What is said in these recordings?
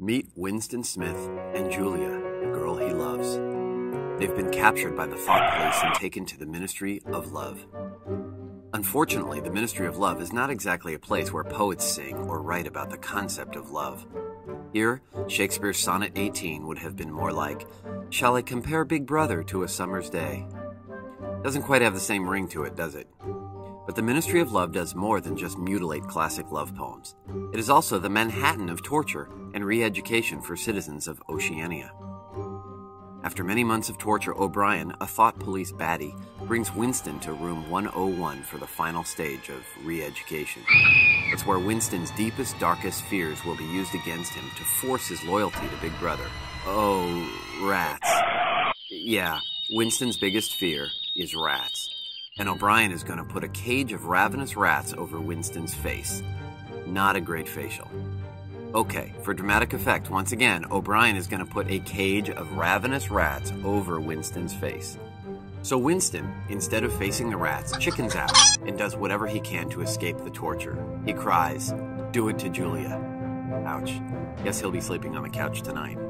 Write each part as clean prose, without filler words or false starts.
Meet Winston Smith and Julia, the girl he loves. They've been captured by the thought police and taken to the Ministry of Love. Unfortunately, the Ministry of Love is not exactly a place where poets sing or write about the concept of love. Here, Shakespeare's Sonnet 18 would have been more like, "Shall I compare Big Brother to a summer's day?" Doesn't quite have the same ring to it, does it? But the Ministry of Love does more than just mutilate classic love poems. It is also the Manhattan of torture and re-education for citizens of Oceania. After many months of torture, O'Brien, a thought police baddie, brings Winston to room 101 for the final stage of re-education. It's where Winston's deepest, darkest fears will be used against him to force his loyalty to Big Brother. Oh, rats. Yeah, Winston's biggest fear is rats. And O'Brien is going to put a cage of ravenous rats over Winston's face. Not a great facial. Okay, for dramatic effect, once again, O'Brien is going to put a cage of ravenous rats over Winston's face. So Winston, instead of facing the rats, chickens out and does whatever he can to escape the torture. He cries, "Do it to Julia." Ouch. Guess he'll be sleeping on the couch tonight.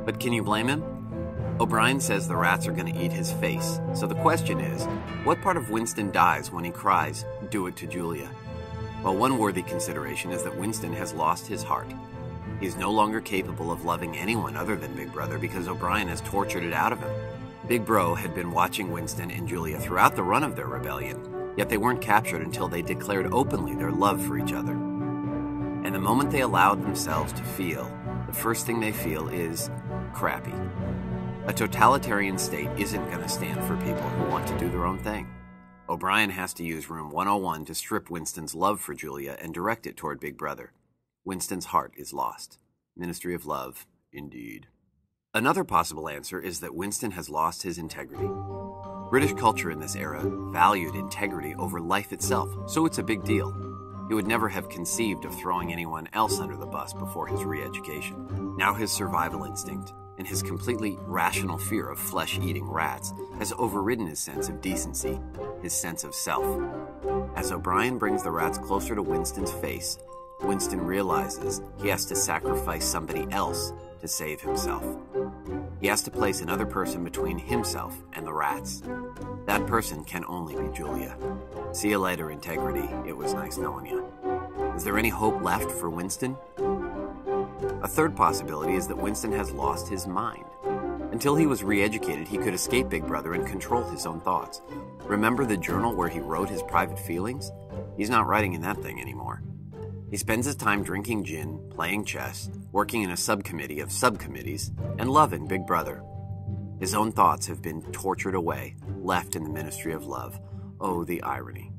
But can you blame him? O'Brien says the rats are going to eat his face. So the question is, what part of Winston dies when he cries, "Do it to Julia"? Well, one worthy consideration is that Winston has lost his heart. He is no longer capable of loving anyone other than Big Brother because O'Brien has tortured it out of him. Big Bro had been watching Winston and Julia throughout the run of their rebellion, yet they weren't captured until they declared openly their love for each other. And the moment they allowed themselves to feel, the first thing they feel is crappy. A totalitarian state isn't going to stand for people who want to do their own thing. O'Brien has to use room 101 to strip Winston's love for Julia and direct it toward Big Brother. Winston's heart is lost. Ministry of Love, indeed. Another possible answer is that Winston has lost his integrity. British culture in this era valued integrity over life itself, so it's a big deal. He would never have conceived of throwing anyone else under the bus before his re-education. Now his survival instinct and his completely rational fear of flesh-eating rats has overridden his sense of decency, his sense of self. As O'Brien brings the rats closer to Winston's face, Winston realizes he has to sacrifice somebody else to save himself. He has to place another person between himself and the rats. That person can only be Julia. See you later, integrity. It was nice knowing you. Is there any hope left for Winston? A third possibility is that Winston has lost his mind. Until he was re-educated, he could escape Big Brother and control his own thoughts. Remember the journal where he wrote his private feelings? He's not writing in that thing anymore. He spends his time drinking gin, playing chess, working in a subcommittee of subcommittees, and loving Big Brother. His own thoughts have been tortured away, left in the Ministry of Love. Oh, the irony.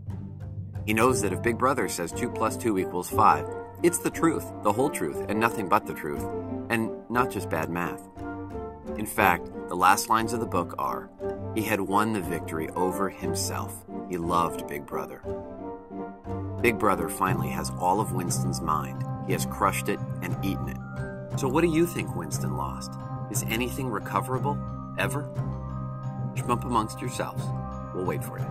He knows that if Big Brother says 2 + 2 = 5, it's the truth, the whole truth, and nothing but the truth, and not just bad math. In fact, the last lines of the book are, he had won the victory over himself. He loved Big Brother. Big Brother finally has all of Winston's mind. He has crushed it and eaten it. So what do you think Winston lost? Is anything recoverable? Ever? Shmoop amongst yourselves. We'll wait for you.